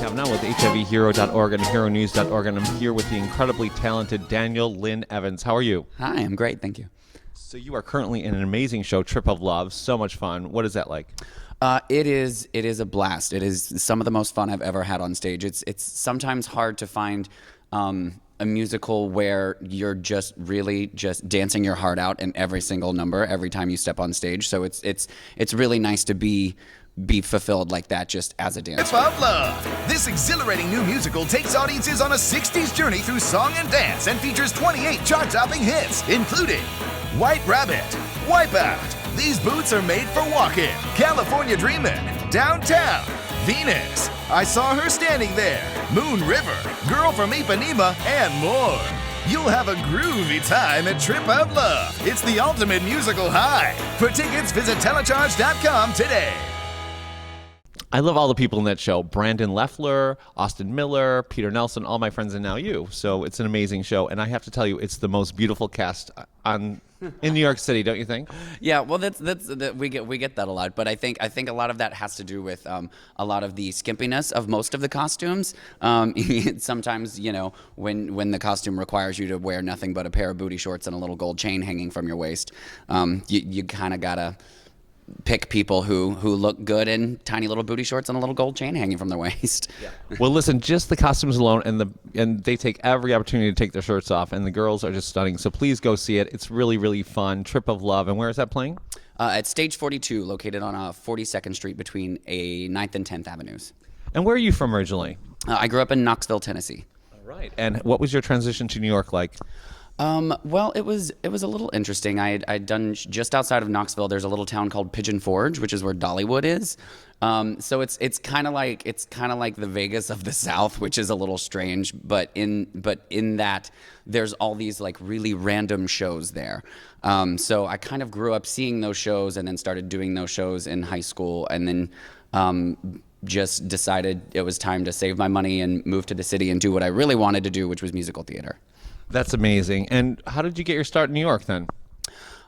I'm now with HIVhero.org and HeroNews.org, and I'm here with the incredibly talented Daniel Lynn Evans. How are you? Hi, I'm great, thank you. So you are currently in an amazing show, Trip of Love. So much fun. What is that like? It is a blast. It is some of the most fun I've ever had on stage. It's sometimes hard to find a musical where you're just really just dancing your heart out in every single number every time you step on stage. So it's really nice to be fulfilled like that just as a dancer. Trip of Love. This exhilarating new musical takes audiences on a 60s journey through song and dance and features 28 chart-topping hits, including White Rabbit, Wipeout, These Boots Are Made for Walking, California Dreamin', Downtown, Venus, I Saw Her Standing There, Moon River, Girl from Ipanema, and more. You'll have a groovy time at Trip of Love. It's the ultimate musical high. For tickets, visit telecharge.com today. I love all the people in that show. Brandon Leffler, Austin Miller, Peter Nelson, all my friends, and now you. So it's an amazing show. And I have to tell you, it's the most beautiful cast in New York City, don't you think? Yeah, well, we get that a lot, but I think a lot of that has to do with a lot of the skimpiness of most of the costumes. Sometimes, you know, when the costume requires you to wear nothing but a pair of booty shorts and a little gold chain hanging from your waist, you kind of gotta pick people who look good in tiny little booty shorts and a little gold chain hanging from their waist. Yeah. Well, listen, just the costumes alone, and they take every opportunity to take their shirts off, and the girls are just stunning. So please go see it. It's really, really fun. Trip of Love. And where is that playing? At Stage 42, located on 42nd Street between 9th and 10th Avenues. And where are you from originally? I grew up in Knoxville, Tennessee. All right. And what was your transition to New York like? Well, it was a little interesting. I'd done just outside of Knoxville. There's a little town called Pigeon Forge, which is where Dollywood is. So it's kind of like the Vegas of the South, which is a little strange. But in that there's all these like really random shows there. So I kind of grew up seeing those shows and then started doing those shows in high school, and then just decided it was time to save my money and move to the city and do what I really wanted to do, which was musical theater. That's amazing. And how did you get your start in New York then?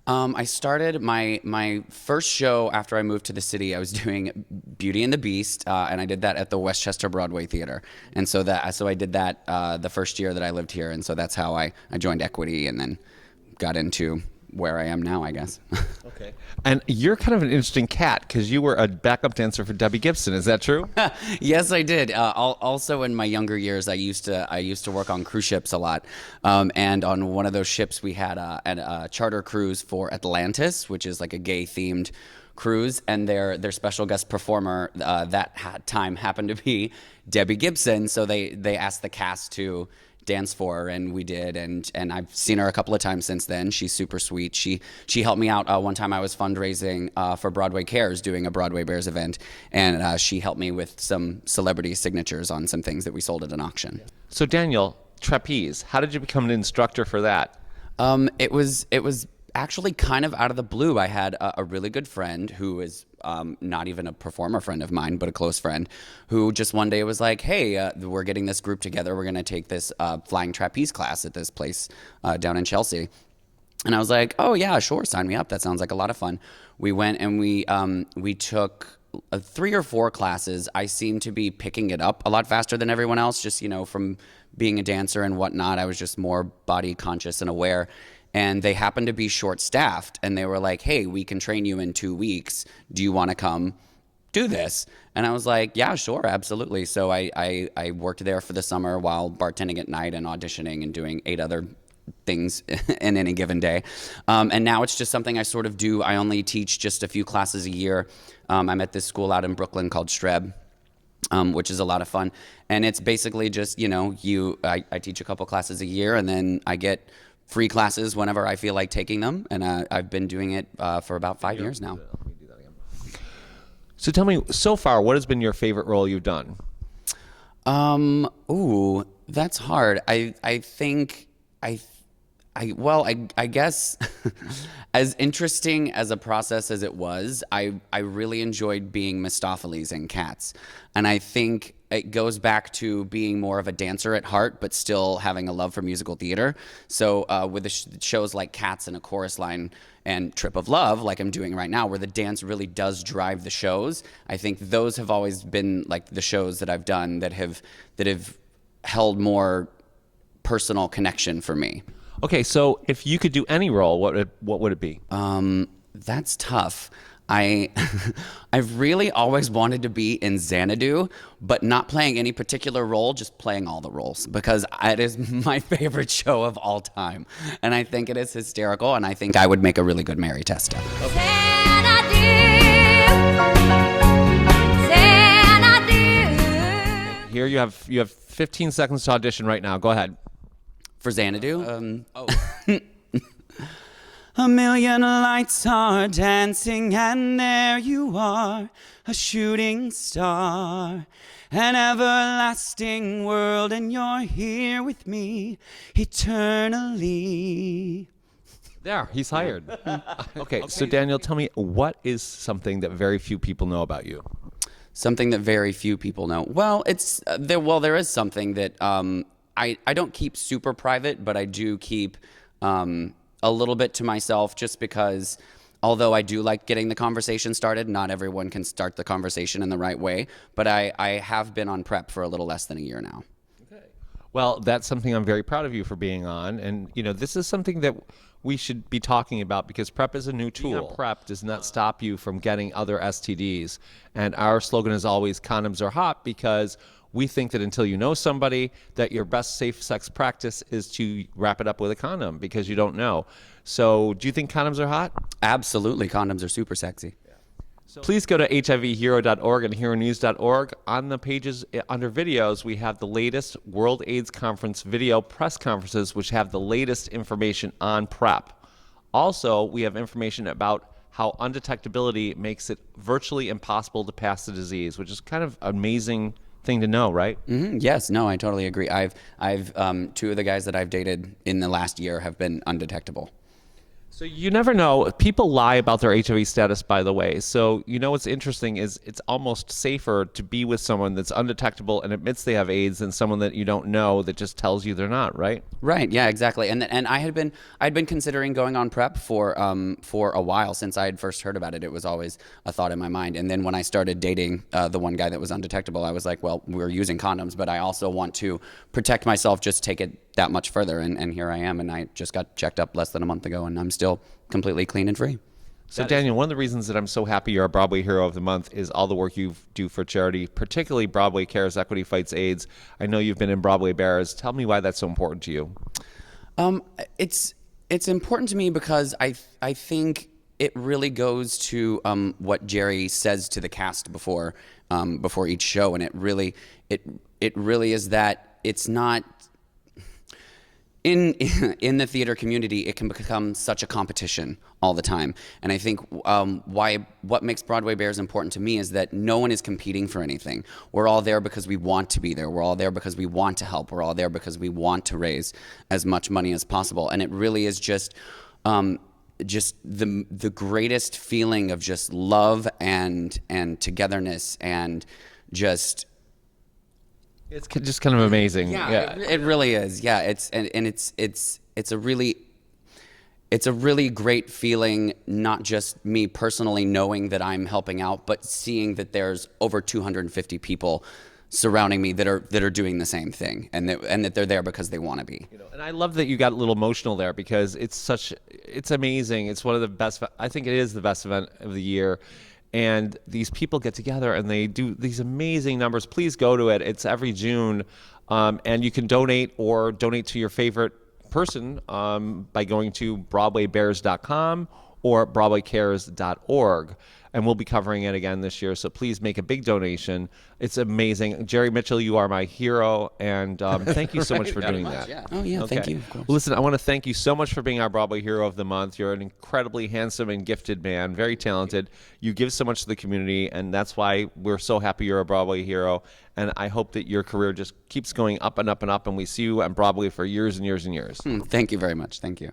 I started my first show after I moved to the city. I was doing Beauty and the Beast, and I did that at the Westchester Broadway Theater. And so I did that the first year that I lived here, and so that's how I joined Equity and then got into where I am now, I guess. Okay. And you're kind of an interesting cat because you were a backup dancer for Debbie Gibson. Is that true? Yes, I did. Also, in my younger years, I used to work on cruise ships a lot. And on one of those ships, we had a charter cruise for Atlantis, which is like a gay-themed cruise, and their special guest performer that time happened to be Debbie Gibson. So they asked the cast to dance for her, and we did, and I've seen her a couple of times since then. She's super sweet. She helped me out one time. I was fundraising for Broadway Cares, doing a Broadway Bears event, and she helped me with some celebrity signatures on some things that we sold at an auction. So Daniel, trapeze, how did you become an instructor for that? It was actually kind of out of the blue. I had a really good friend who is not even a performer friend of mine, but a close friend, who just one day was like, hey, we're getting this group together. We're going to take this flying trapeze class at this place down in Chelsea. And I was like, oh, yeah, sure, sign me up. That sounds like a lot of fun. We went and we took 3 or 4 classes. I seemed to be picking it up a lot faster than everyone else, just, you know, from being a dancer and whatnot. I was just more body conscious and aware. And they happened to be short-staffed, and they were like, hey, we can train you in 2 weeks. Do you want to come do this? And I was like, yeah, sure, absolutely. So I worked there for the summer while bartending at night and auditioning and doing 8 other things in any given day. And now it's just something I sort of do. I only teach just a few classes a year. I'm at this school out in Brooklyn called Streb, which is a lot of fun. And it's basically just, you know, I teach a couple classes a year, and then I get free classes whenever I feel like taking them, and I've been doing it for about 5 years now. Let me do that again. So tell me, so far, what has been your favorite role you've done? Ooh, that's hard. I think I guess as interesting as a process as it was, I really enjoyed being Mistopheles in Cats. And I think it goes back to being more of a dancer at heart, but still having a love for musical theater. So with the shows like Cats and A Chorus Line and Trip of Love, like I'm doing right now, where the dance really does drive the shows, I think those have always been like the shows that I've done that have held more personal connection for me. Okay, so if you could do any role, what would it be? That's tough. I've really always wanted to be in Xanadu, but not playing any particular role, just playing all the roles, because it is my favorite show of all time. And I think it is hysterical, and I think I would make a really good Mary Testa. Here you have 15 seconds to audition right now. Go ahead. For Xanadu? A million lights are dancing, and there you are, a shooting star, an everlasting world, and you're here with me eternally. There, he's hired. Okay, so Daniel, tell me, what is something that very few people know about you? Something that very few people know. Well, there is something that I don't keep super private, but I do keep a little bit to myself, just because although I do like getting the conversation started, not everyone can start the conversation in the right way. But I have been on prep for a little less than a year now. Okay. Well, that's something I'm very proud of you for being on. And, this is something that we should be talking about, because PrEP is a new tool. Being on PrEP does not stop you from getting other STDs. And our slogan is always condoms are hot, because we think that until you know somebody, that your best safe sex practice is to wrap it up with a condom, because you don't know. So do you think condoms are hot? Absolutely. Condoms are super sexy. Please go to hivhero.org and heronews.org. On the pages under videos, we have the latest World AIDS Conference video press conferences, which have the latest information on PrEP. Also, we have information about how undetectability makes it virtually impossible to pass the disease, which is kind of amazing thing to know, right? Mm-hmm. Yes, no, I totally agree. I've two of the guys that I've dated in the last year have been undetectable. So you never know. People lie about their HIV status, by the way. So what's interesting is it's almost safer to be with someone that's undetectable and admits they have AIDS than someone that you don't know that just tells you they're not, right? Right. Yeah. Exactly. And I'd been considering going on PrEP for a while. Since I had first heard about it, it was always a thought in my mind. And then when I started dating the one guy that was undetectable, I was like, well, we're using condoms, but I also want to protect myself, just take it that much further. And here I am. And I just got checked up less than a month ago, and I'm still completely clean and free. So Daniel, one of the reasons that I'm so happy you're a Broadway Hero of the Month is all the work you do for charity, particularly Broadway Cares Equity Fights AIDS. I know you've been in Broadway Bears. Tell me why that's so important to you. It's important to me because I think it really goes to what Jerry says to the cast before each show, and it really is that it's not. In the theater community, it can become such a competition all the time. And I think what makes Broadway Bears important to me is that no one is competing for anything. We're all there because we want to be there. We're all there because we want to help. We're all there because we want to raise as much money as possible. And it really is just the greatest feeling of just love and togetherness and just. It's just kind of amazing. Yeah. It really is. Yeah, it's a really great feeling, not just me personally knowing that I'm helping out, but seeing that there's over 250 people surrounding me that are doing the same thing, and that they're there because they want to be. And I love that you got a little emotional there, because it's amazing. It's one of the best. I think it is the best event of the year. And these people get together and they do these amazing numbers. Please go to it. It's every June. And you can donate to your favorite person by going to BroadwayBears.com or BroadwayCares.org. and we'll be covering it again this year. So please make a big donation. It's amazing. Jerry Mitchell, you are my hero, and thank you so much for doing that. Yeah. Oh, yeah, thank you, of course. Well, listen, I want to thank you so much for being our Broadway Hero of the Month. You're an incredibly handsome and gifted man, very talented. You give so much to the community, and that's why we're so happy you're a Broadway hero. And I hope that your career just keeps going up and up and up, and we see you on Broadway for years and years and years. Thank you very much. Thank you.